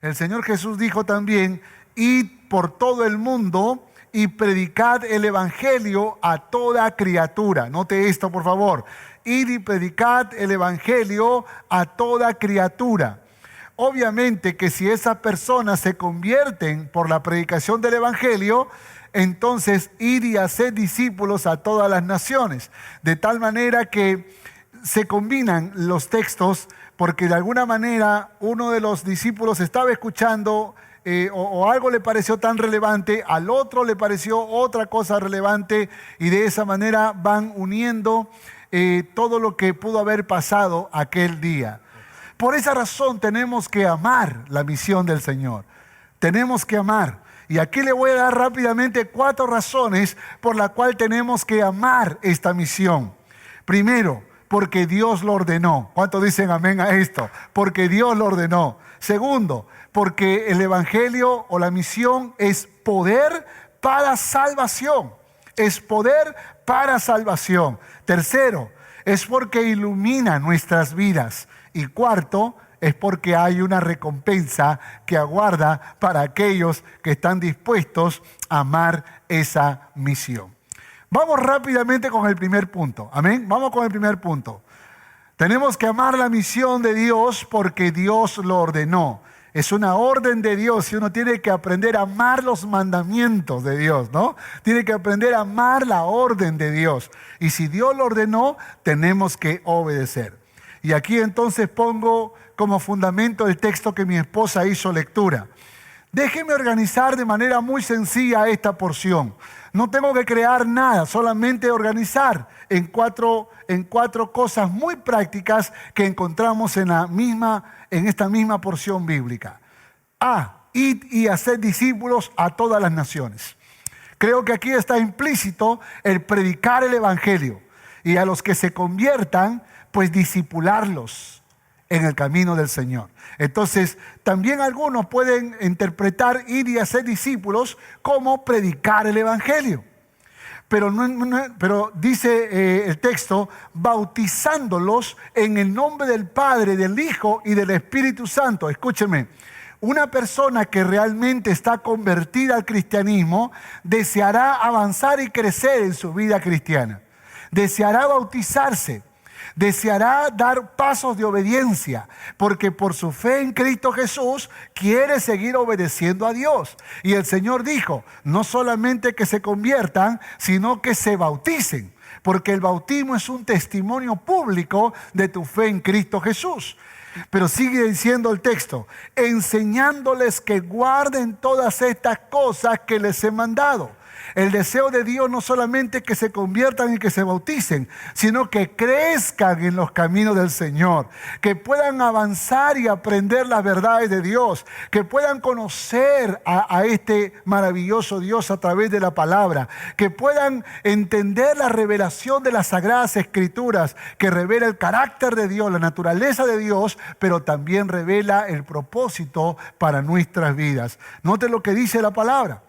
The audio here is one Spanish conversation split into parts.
El Señor Jesús dijo también, id por todo el mundo y predicad el evangelio a toda criatura. Note esto, por favor. Id y predicad el evangelio a toda criatura. Obviamente que si esas personas se convierten por la predicación del evangelio, entonces id y haced discípulos a todas las naciones. De tal manera que se combinan los textos, porque de alguna manera uno de los discípulos estaba escuchando o algo le pareció tan relevante, al otro le pareció otra cosa relevante, y de esa manera van uniendo todo lo que pudo haber pasado aquel día. Por esa razón tenemos que amar la misión del Señor. Tenemos que amar. Y aquí le voy a dar rápidamente 4 razones por las cuales tenemos que amar esta misión. Primero, porque Dios lo ordenó. ¿Cuántos dicen amén a esto? Porque Dios lo ordenó. Segundo, porque el evangelio o la misión es poder para salvación. Es poder para salvación. Tercero, es porque ilumina nuestras vidas. Y cuarto, es porque hay una recompensa que aguarda para aquellos que están dispuestos a amar esa misión. Vamos rápidamente con el primer punto. Amén. Vamos con el primer punto. Tenemos que amar la misión de Dios porque Dios lo ordenó. Es una orden de Dios y uno tiene que aprender a amar los mandamientos de Dios, ¿no? Tiene que aprender a amar la orden de Dios. Y si Dios lo ordenó, tenemos que obedecer. Y aquí entonces pongo como fundamento el texto que mi esposa hizo lectura. Déjeme organizar de manera muy sencilla esta porción. No tengo que crear nada, solamente organizar en cuatro cosas muy prácticas que encontramos en esta misma porción bíblica. Id y haced discípulos a todas las naciones. Creo que aquí está implícito el predicar el evangelio y a los que se conviertan, pues discipularlos en el camino del Señor. Entonces, también algunos pueden interpretar ir y hacer discípulos como predicar el evangelio. Pero dice el texto, bautizándolos en el nombre del Padre, del Hijo y del Espíritu Santo. Escúcheme, una persona que realmente está convertida al cristianismo deseará avanzar y crecer en su vida cristiana. Deseará bautizarse. Deseará dar pasos de obediencia, porque por su fe en Cristo Jesús quiere seguir obedeciendo a Dios. Y el Señor dijo, no solamente que se conviertan, sino que se bauticen, porque el bautismo es un testimonio público de tu fe en Cristo Jesús. Pero sigue diciendo el texto, enseñándoles que guarden todas estas cosas que les he mandado. El deseo de Dios no solamente que se conviertan y que se bauticen, sino que crezcan en los caminos del Señor, que puedan avanzar y aprender las verdades de Dios, que puedan conocer a este maravilloso Dios a través de la palabra, que puedan entender la revelación de las Sagradas Escrituras, que revela el carácter de Dios, la naturaleza de Dios, pero también revela el propósito para nuestras vidas. Note lo que dice la palabra.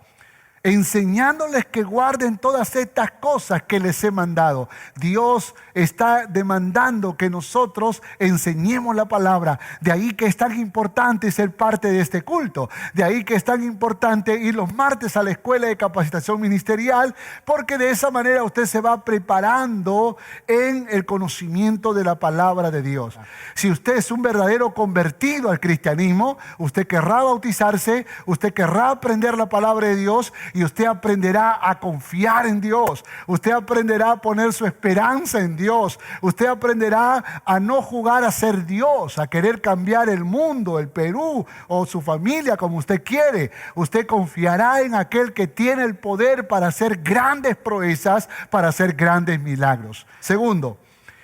Enseñándoles que guarden todas estas cosas que les he mandado. Dios está demandando que nosotros enseñemos la palabra. De ahí que es tan importante ser parte de este culto. De ahí que es tan importante ir los martes a la escuela de capacitación ministerial, porque de esa manera usted se va preparando en el conocimiento de la palabra de Dios. Si usted es un verdadero convertido al cristianismo, usted querrá bautizarse, usted querrá aprender la palabra de Dios, y usted aprenderá a confiar en Dios. Usted aprenderá a poner su esperanza en Dios. Usted aprenderá a no jugar a ser Dios, a querer cambiar el mundo, el Perú o su familia como usted quiere. Usted confiará en aquel que tiene el poder para hacer grandes proezas, para hacer grandes milagros. Segundo,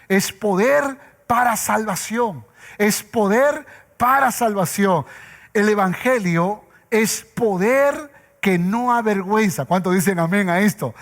es poder para salvación. Es poder para salvación. El evangelio es poder que no avergüenza. ¿Cuántos dicen amén a esto?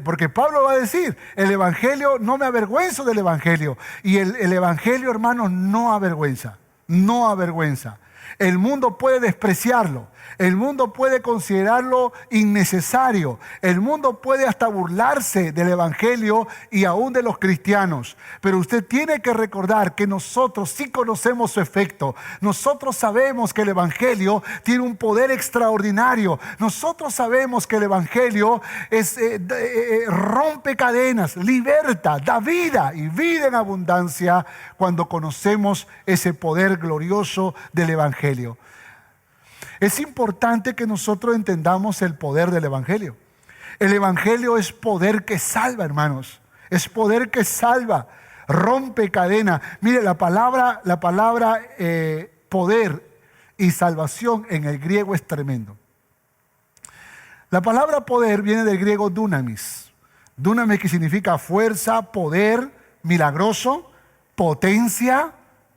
Porque Pablo va a decir, el evangelio, no me avergüenzo del evangelio. Y el evangelio, hermanos, no avergüenza. No avergüenza. El mundo puede despreciarlo. El mundo puede considerarlo innecesario. El mundo puede hasta burlarse del evangelio y aún de los cristianos. Pero usted tiene que recordar que nosotros sí conocemos su efecto. Nosotros sabemos que el evangelio tiene un poder extraordinario. Nosotros sabemos que el evangelio rompe cadenas, liberta, da vida y vida en abundancia cuando conocemos ese poder glorioso del evangelio. Es importante que nosotros entendamos el poder del evangelio. El evangelio es poder que salva, hermanos. Es poder que salva, rompe cadena. Mire, la palabra poder y salvación en el griego es tremendo. La palabra poder viene del griego dunamis. Dunamis, que significa fuerza, poder, milagroso, potencia,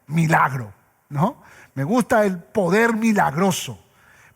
milagro, ¿no? Me gusta el poder milagroso,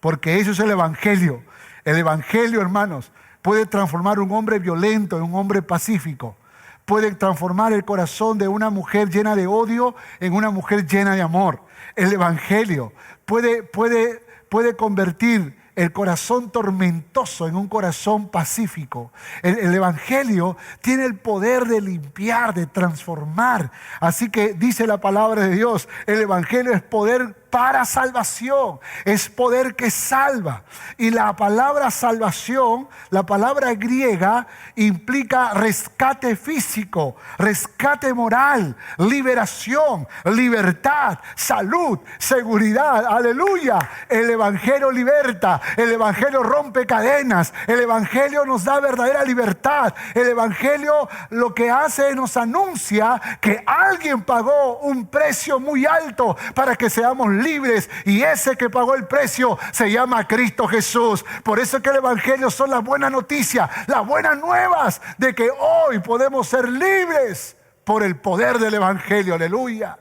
porque eso es el evangelio. El evangelio, hermanos, puede transformar un hombre violento en un hombre pacífico. Puede transformar el corazón de una mujer llena de odio en una mujer llena de amor. El evangelio puede convertir el corazón tormentoso en un corazón pacífico. El evangelio tiene el poder de limpiar, de transformar. Así que dice la palabra de Dios, el evangelio es poder para salvación, es poder que salva. Y la palabra salvación, la palabra griega, implica rescate físico, rescate moral, liberación, libertad, salud, seguridad. Aleluya. El evangelio liberta, el evangelio rompe cadenas, el evangelio nos da verdadera libertad. El evangelio lo que hace es nos anuncia que alguien pagó un precio muy alto para que seamos libres, y ese que pagó el precio se llama Cristo Jesús. Por eso es que el evangelio son las buenas noticias, las buenas nuevas de que hoy podemos ser libres por el poder del evangelio. Aleluya.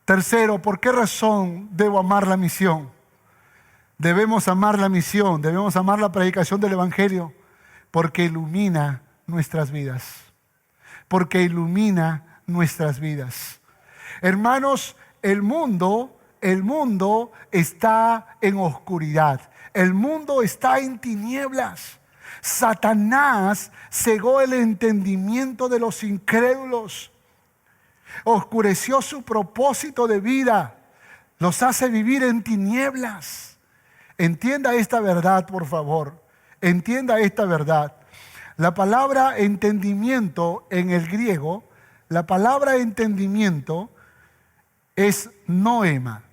Tercero, ¿por qué razón debo amar la misión? Debemos amar la misión, debemos amar la predicación del evangelio, porque ilumina nuestras vidas. Porque ilumina nuestras vidas. Hermanos, el mundo está en oscuridad. El mundo está en tinieblas. Satanás cegó el entendimiento de los incrédulos. Oscureció su propósito de vida. Los hace vivir en tinieblas. Entienda esta verdad, por favor. Entienda esta verdad. La palabra entendimiento en el griego, la palabra entendimiento es noema.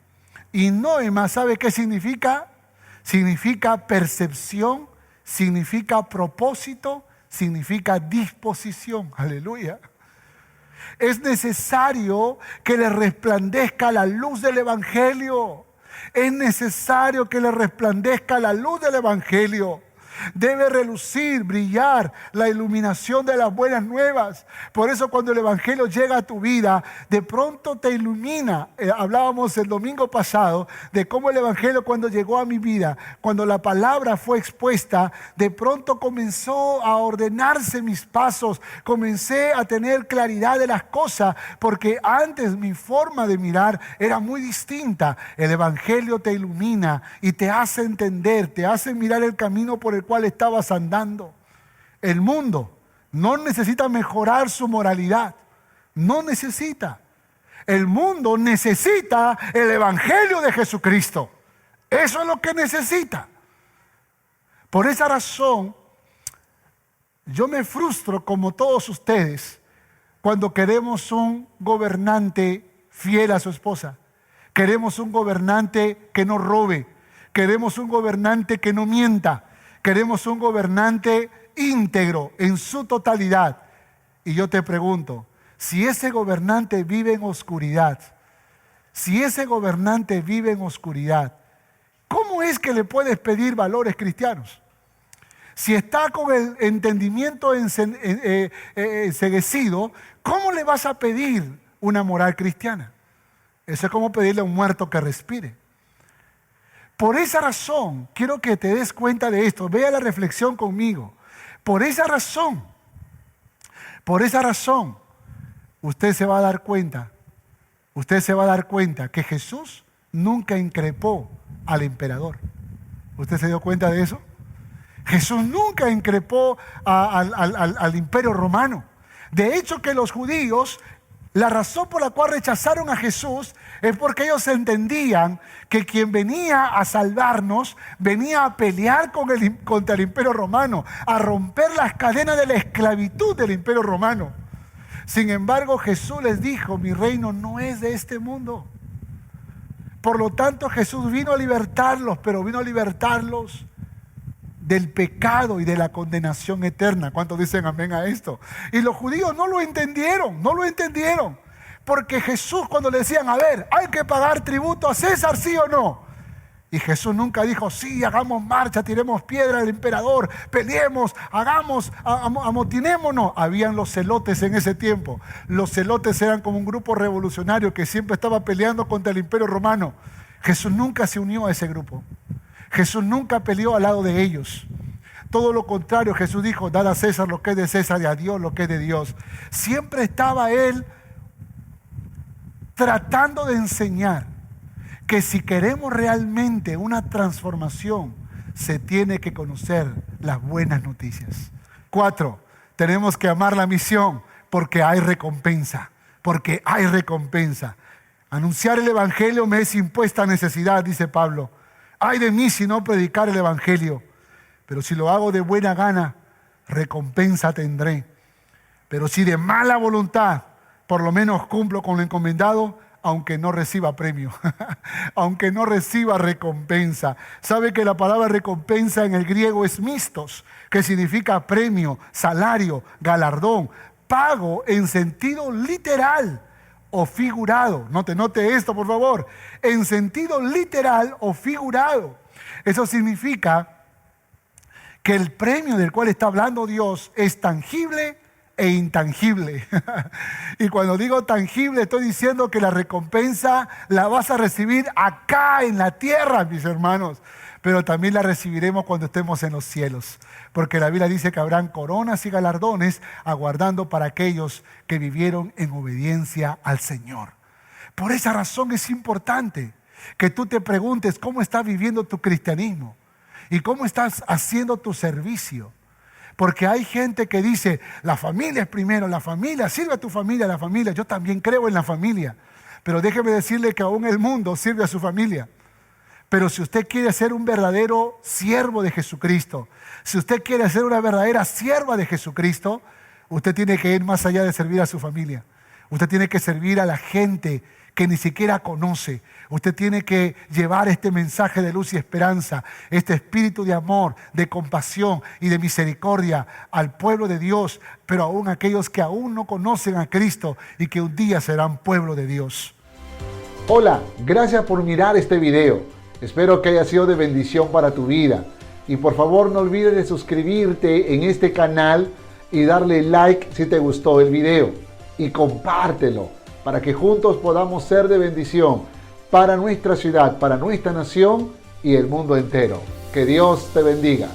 Y noema, ¿sabe qué significa? Significa percepción, significa propósito, significa disposición. Aleluya. Es necesario que le resplandezca la luz del evangelio. Es necesario que le resplandezca la luz del evangelio. Debe relucir, brillar la iluminación de las buenas nuevas. Por eso cuando el evangelio llega a tu vida, de pronto te ilumina. Hablábamos el domingo pasado de cómo el evangelio, cuando llegó a mi vida, cuando la palabra fue expuesta, de pronto comenzó a ordenarse mis pasos. Comencé a tener claridad de las cosas, porque antes mi forma de mirar era muy distinta. El evangelio te ilumina y te hace entender, te hace mirar el camino por el cual estabas andando. El mundo no necesita mejorar su moralidad. No necesita. El mundo necesita el evangelio de Jesucristo. Eso es lo que necesita. Por esa razón, yo me frustro como todos ustedes cuando queremos un gobernante fiel a su esposa. Queremos un gobernante que no robe. Queremos un gobernante que no mienta. Queremos un gobernante íntegro en su totalidad. Y yo te pregunto, si ese gobernante vive en oscuridad, ¿cómo es que le puedes pedir valores cristianos? Si está con el entendimiento enceguecido, ¿cómo le vas a pedir una moral cristiana? Eso es como pedirle a un muerto que respire. Por esa razón, quiero que te des cuenta de esto. Vea la reflexión conmigo. Por esa razón, usted se va a dar cuenta que Jesús nunca increpó al emperador. ¿Usted se dio cuenta de eso? Jesús nunca increpó al imperio romano. De hecho, que los judíos, la razón por la cual rechazaron a Jesús es porque ellos entendían que quien venía a salvarnos venía a pelear contra el imperio romano, a romper las cadenas de la esclavitud del imperio romano. Sin embargo, Jesús les dijo: mi reino no es de este mundo. Por lo tanto, Jesús vino a libertarlos, pero vino a libertarlos del pecado y de la condenación eterna. ¿Cuántos dicen amén a esto? Y los judíos no lo entendieron, porque Jesús, cuando le decían: a ver, hay que pagar tributo a César, ¿sí o no? Y Jesús nunca dijo: sí, hagamos marcha, tiremos piedra al emperador, peleemos, amotinémonos. Habían los celotes en ese tiempo. Los celotes eran como un grupo revolucionario que siempre estaba peleando contra el imperio romano. Jesús nunca se unió a ese grupo. Jesús nunca peleó al lado de ellos. Todo lo contrario, Jesús dijo: dad a César lo que es de César y a Dios lo que es de Dios. Siempre estaba Él tratando de enseñar que si queremos realmente una transformación, se tiene que conocer las buenas noticias. 4, tenemos que amar la misión porque hay recompensa. Porque hay recompensa. Anunciar el evangelio me es impuesta necesidad, dice Pablo. Ay de mí si no predicar el evangelio. Pero si lo hago de buena gana, recompensa tendré. Pero si de mala voluntad, por lo menos cumplo con lo encomendado, aunque no reciba premio, aunque no reciba recompensa. ¿Sabe que la palabra recompensa en el griego es mistos, que significa premio, salario, galardón, pago en sentido literal o figurado? Note esto, por favor. En sentido literal o figurado. Eso significa que el premio del cual está hablando Dios es tangible e intangible. Y cuando digo tangible, estoy diciendo que la recompensa la vas a recibir acá en la tierra, mis hermanos. Pero también la recibiremos cuando estemos en los cielos. Porque la Biblia dice que habrán coronas y galardones aguardando para aquellos que vivieron en obediencia al Señor. Por esa razón es importante que tú te preguntes cómo estás viviendo tu cristianismo y cómo estás haciendo tu servicio. Porque hay gente que dice: la familia es primero, la familia, sirve a tu familia, la familia. Yo también creo en la familia. Pero déjeme decirle que aún el mundo sirve a su familia. Pero si usted quiere ser un verdadero siervo de Jesucristo, si usted quiere ser una verdadera sierva de Jesucristo, usted tiene que ir más allá de servir a su familia. Usted tiene que servir a la gente que ni siquiera conoce. Usted tiene que llevar este mensaje de luz y esperanza, este espíritu de amor, de compasión y de misericordia al pueblo de Dios, pero aún a aquellos que aún no conocen a Cristo y que un día serán pueblo de Dios. Hola, gracias por mirar este video. Espero que haya sido de bendición para tu vida. Y por favor no olvides de suscribirte en este canal y darle like si te gustó el video. Y compártelo para que juntos podamos ser de bendición para nuestra ciudad, para nuestra nación y el mundo entero. Que Dios te bendiga.